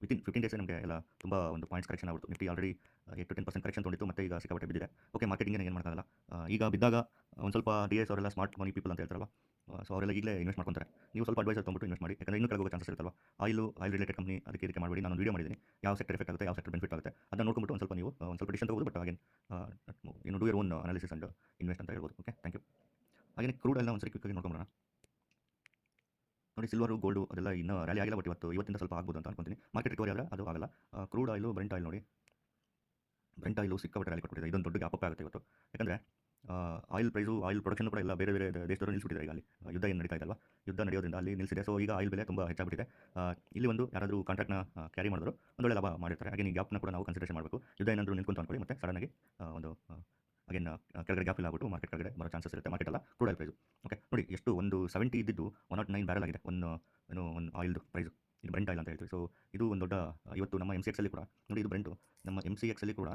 Within 15 ಡೇಸೇ ನಮಗೆ ಎಲ್ಲ ತುಂಬ ಒಂದು ಪಾಯಿಂಟ್ಸ್ ಕರೆಕ್ಷನ್ ಆಗ್ಬಿಟ್ಟು ನಿಫ್ಟಿ ಆಲ್ರೆಡಿ 8 to 10% ಕರೆಕ್ಷನ್ ತೊಗೊಂಡಿತ್ತು, ಮತ್ತೆ ಈಗ ಸಿಕ್ಕಾಪಟ್ಟೆ ಬಿದ್ದಿದೆ. ಓಕೆ, ಮಾರ್ಕೆಟಿಂಗ್ ಏನು ಮಾಡೋಕ್ಕಾಗಲ್ಲ. ಈಗ ಬಿದ್ದಾಗ ಒಂದು ಸ್ವಲ್ಪ ಡಿ ಎಸ್ ಅವರೆಲ್ಲ ಸ್ಮಾರ್ಟ್ ಮನಿ ಪೀಪಲ್ ಅಂತ ಹೇಳ್ತಾರಲ್ಲ, ಸೊ ಅವರೆಲ್ಲ ಈಗಲೇ ಇನ್ವೆಸ್ಟ್ ಮಾಡ್ಕೊತಾರೆ. ನೀವು ಸ್ವಲ್ಪ ಅಡ್ವೈಸರ್ ತೊಗೊಂಬಿಟ್ಟು ಇನ್ವೆಸ್ಟ್ ಮಾಡಿ, ಯಾಕಂದರೆ ಇನ್ನೂ ಕೆಳಗೆ ಹೋಗೋ ಚಾನ್ಸಸ್ ಇರುತ್ತಲ್ವ. ಆಯಿಲ್ ರಿಲೇಟೆಡ್ ಕಂಪ್ನಿ ಅದಕ್ಕೆ ಇದಕ್ಕೆ ಮಾಡಬೇಡಿ. ನಾನು ವೀಡಿಯೋ ಮಾಡಿದ್ದೀನಿ, ಯಾವ ಸೆಕ್ಟರ್ ಎಫೆಕ್ಟ್ ಆಗುತ್ತೆ, ಯಾವ ಸೆಕ್ಟರ್ ಬೆನಿಫಿಟ್ ಆಗುತ್ತೆ ಅದನ್ನ ನೋಡ್ಕೊಂಬಿಟ್ಟು ಒಂದು ಸ್ವಲ್ಪ ನೀವು ಒಂದು ಸ್ವಲ್ಪ ಡಿಸಿಷನ್ ತಗೋಬೋದು. But again do your own analysis and invest ಅಂತ ಹೇಳ್ಬೋದು. Okay, thank you. ಹಾಗೆ ಕ್ರೂಡ್ ಆಯಿಲ್ನ ಒಂದ್ಸರಿ ಕ್ವಿಕ್ಕಾಗಿ ನೋಡ್ಕೊಂಬರೋಣ. ನೋಡಿ, ಸಿಲ್ವರು ಗೋಲ್ಡು ಅದೆಲ್ಲ ಇನ್ನೂ ರ್ಯಾಲಿ ಆಗಿಲ್ಲ, ಬಟ್ ಇವತ್ತಿಂದ ಸ್ವಲ್ಪ ಆಗ್ಬೋದು ಅಂತ ಅನ್ಕೊಂತೀನಿ. ಮಾರ್ಕೆಟ್ ರಿಕವರಿ ಆದರೆ ಅದು ಆಗಲ್ಲ. ಕ್ರೂಡ್ ಆಯಿಲು, ಬ್ರೆಂಟ್ ಆಯಿಲ್ ನೋಡಿ, ಬ್ರೆಂಟ್ ಆಯಿಲು ಸಿಕ್ಕಾಪಟ್ಟೆ ರ್ಯಾಲಿ ಕೊಟ್ಬಿಟ್ಟಿದೆ. ಇದೊಂದು ದೊಡ್ಡ ಗ್ಯಾಪ್ ಅಪ್ ಆಗುತ್ತೆ ಇವತ್ತು. ಯಾಕಂದರೆ ಆಯಿಲ್ ಪ್ರೈಸು, ಆಯಿಲ್ ಪ್ರೊಡಕ್ಷನ್ ಕೂಡ ಎಲ್ಲ ಬೇರೆ ಬೇರೆ ದೇಶದವರು ನಿಲ್ಲಿಸ್ಬಿಟ್ಟಿದ್ದಾರೆ. ಈಗ ಅಲ್ಲಿ ಯುದ್ಧ ಏನು ನಡೀತಾ ಇದೆಯಲ್ಲ, ಯುದ್ಧ ನಡೆಯೋದ್ರಿಂದ ಅಲ್ಲಿ ನಿಲ್ಲಿಸಿದೆ. ಸೊ ಈಗ ಆಯಿಲ್ ಬೆಲೆ ತುಂಬ ಹೆಚ್ಚಾಗ್ಬಿಟ್ಟಿದೆ. ಇಲ್ಲಿ ಒಂದು ಯಾರಾದರೂ ಕಾಂಟ್ರಾಕ್ಟ್ನ ಕ್ಯಾರಿ ಮಾಡಿದ್ರು ಒಂದೊಳ್ಳೆ ಲಾಭ ಮಾಡಿರ್ತಾರೆ. ಹಾಗೆ ಈ ಗ್ಯಾಪ್ನ ಕೂಡ ನಾವು ಕನ್ಸಿಡರೇಷನ್ ಮಾಡಬೇಕು. ಯುದ್ಧ ಏನಾದರೂ ನಿಂತ್ಕೊಂತ ಅನ್ಕೊಳ್ಳಿ, ಮತ್ತೆ ಸಡನ್ನಾಗಿ ಒಂದು ಅಗೇನ್ ಕೆಳಗಡೆ ಗ್ಯಾಪ್ ಇಲ್ಲ ಆಗ್ಬಿಟ್ಟು ಮಾರ್ಕೆಟ್ ಕೆಳಗಡೆ ಬರೋ ಚಾನ್ಸಸ್ ಇರುತ್ತೆ. ಮಾರ್ಕೆಟ್ ಅಲ್ಲ, ಕ್ರೂಡ್ ಆಯಿಲ್ ಪ್ರೈಸು. ಓಕೆ, ನೋಡಿ ಎಷ್ಟು ಒಂದು 70 ಇದ್ದಿದ್ದು 109 ಬ್ಯಾರಲ್ ಆಗಿದೆ ಒಂದು ಆಯಿಲ್ದು ಪ್ರೈಸು. ಇದು ಬ್ರೆಂಟ್ ಆಯಿಲ್ ಅಂತ ಹೇಳ್ತೀವಿ. ಸೊ ಇದು ಒಂದು ದೊಡ್ಡ ಇವತ್ತು ನಮ್ಮ MCX ಅಲ್ಲಿ ಕೂಡ ನೋಡಿ, ಇದು ಬ್ರೆಂಟು ನಮ್ಮ MCX ಅಲ್ಲಿ ಕೂಡ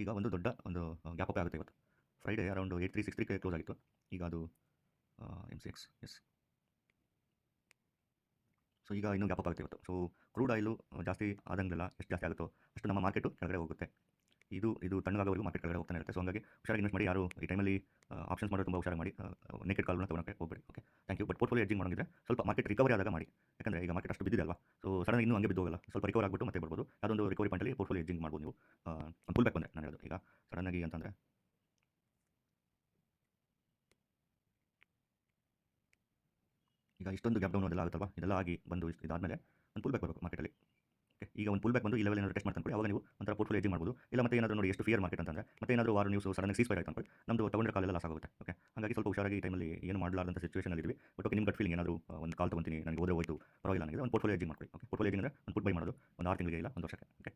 ಈಗ ಒಂದು ದೊಡ್ಡ ಒಂದು ಗ್ಯಾಪ್ ಅಪ್ ಆಗುತ್ತೆ. ಇವತ್ತು ಫ್ರೈಡೇ ಅರೌಂಡ್ 8363 ಕ್ಲೋಸ್ ಆಗಿತ್ತು. ಈಗ ಅದು MCX ಎಸ್. ಸೊ ಈಗ ಇನ್ನೂ ಗ್ಯಾಪ್ ಅಪ್ ಆಗುತ್ತೆ ಇವತ್ತು. ಸೊ ಕ್ರೂಡ್ ಆಯಿಲು ಜಾಸ್ತಿ ಆದಂಗೆಲ್ಲ ಎಷ್ಟು ಜಾಸ್ತಿ ಆಗುತ್ತೋ ಅಷ್ಟು ನಮ್ಮ ಮಾರ್ಕೆಟು ಕೆಳಗಡೆ ಹೋಗುತ್ತೆ. ಇದು ತಣ್ಣಗಾಗೋವರೆಗೂ ಮಾರ್ಕೆಟ್ ಕೆಳಗಡೆ ಹೋಗ್ತಾನೆ ಇರುತ್ತೆ. ಸೊ ಹಂಗಾಗಿ ಹುಷಾರಾಗಿ ಇನ್ವೆಸ್ಟ್ ಮಾಡಿ. ಯಾರು ಈ ಟೈಮಲ್ಲಿ ಆಪ್ಷನ್ಸ್ ಮಾಡೋದು ತುಂಬ ಹುಷಾರಾಗಿ ಮಾಡಿ. ನೆಕೆಟ್ ಕಾಲ್ನ ತೊಗೊಳಕ್ಕೆ ಹೋಗಬೇಡಿ. Okay, thank you. But portfolio hedging ಮಾಡೋಂಗಿದ್ರೆ ಸ್ವಲ್ಪ ಮಾರ್ಕೆಟ್ ರಿಕವರಿ ಆದಾಗ ಮಾಡಿ. ಯಾಕಂದರೆ ಈಗ ಮಾರ್ಕೆಟ್ ಅಷ್ಟು ಬಿದ್ದಿದೆ ಅಲ್ವಾ. ಸೊ ಸಡನ್ ಇನ್ನೂ ಹಂಗೆ ಬಿದ್ದು ಹೋಗಲ್ಲ, ಸ್ವಲ್ಪ ರಿಕವರ್ ಆಗಿಬಿಟ್ಟು ಮತ್ತೆ ಬರ್ಬೋದು. ಅದೊಂದು ರಿಕವರಿ ಪಾಯಿಂಟಲ್ಲಿ ಪೋರ್ಟ್ಫೋಲಿಯೋ ಎಡ್ಜಿಂಗ್ ಮಾಡ್ಬೋದು ನೀವು. ಒಂದು ಪುಲ್ ಬ್ಯಾಕ್ ಬಂದರೆ ನಾನು ಹೇಳೋದು. ಈಗ ಸಡನ್ನಾಗಿ ಅಂತಂದರೆ ಈಗ ಇಷ್ಟೊಂದು ಗ್ಯಾಪ್ ಡೌನ್ ಅದೆಲ್ಲ ಆಗುತ್ತಲ್ವ, ಇದೆಲ್ಲ ಆಗಿ ಬಂದು ಇದಾದಮೇಲೆ ಒಂದು ಪುಲ್ ಬ್ಯಾಕ್ ಬರಬೇಕು ಮಾರ್ಕೆಟಲ್ಲಿ. ಓಕೆ, ಈಗ ಒಂದು ಪುಲ್ ಬ್ಯಾಕ್ ಬಂದು ಈ ಲೆವೆಲ್ ಏನಾದರೂ ಟೆಸ್ಟ್ ಮಾಡ್ತಾ ಅನ್ಕೊಳ್ಳಿ, ಅವಾಗ ನೀವು ಒಂಥರ ಪೋರ್ಟ್ಫೋಲಿಯೋ ಎಡ್ಜಿಂಗ್ ಮಾಡ್ಬೋದು. ಇಲ್ಲ ಮತ್ತೆ ಏನಾದರೂ ನೋಡಿ ಎಷ್ಟು ಫಿಯರ್ ಮಾರ್ಕೆಟ್ ಅಂತಂದರೆ ಮತ್ತೆ ಏನಾದರೂ ವಾರ ನ್ಯೂಸ್ ಸಡನ್ ಸೀಸ್ ಫೈರ್ ಆಯ್ತು ಅನ್ಕೊಳ್ಳಿ, ನಮ್ಮದು ತಗೊಂಡ್ರೆ ಕಾಲೆಲ್ಲ ಲಾಸ್ ಆಗುತ್ತೆ. ಓಕೆ, ಹಾಗಾಗಿ ಸ್ವಲ್ಪ ಹುಷಾರಾಗಿ ಈ ಟೈಮಲ್ಲಿ ಏನು ಮಾಡಲಾರ್ದಂಥ ಸಿಚುವೇಷನಲ್ಲಿ ಇದ್ವಿ. ಬಟ್ ಓಕೆ, ನಿಮ್ಮ ಗಟ್ ಫೀಲಿಂಗ್ ಏನಾದರೂ ಒಂದು ಕಾಲ್ ತೊಗೊತೀನಿ ನನಗೆ ಹೋದ್ರೆ ಹೋಯ್ತು ಪರವಾಗಿಲ್ಲ ನನಗೆ ಒಂದು ಪೋರ್ಟ್ಫೋಲಿಯೋ ಎಡ್ಜಿಂಗ್ ಮಾಡ್ಕೊಳ್ಳಿ. ಓಕೆ, ಪೋರ್ಟ್ಫೋಲಿಯೋ ಎಡ್ಜಿಂಗ್ ಅಂದರೆ ಒಂದು ಪುಟ್ ಬೈ ಮಾಡೋದು ಒಂದು 6 ತಿಂಗಳಿಗೆ ಇಲ್ಲ ಒಂದು ವರ್ಷಕ್ಕೆ. ಓಕೆ.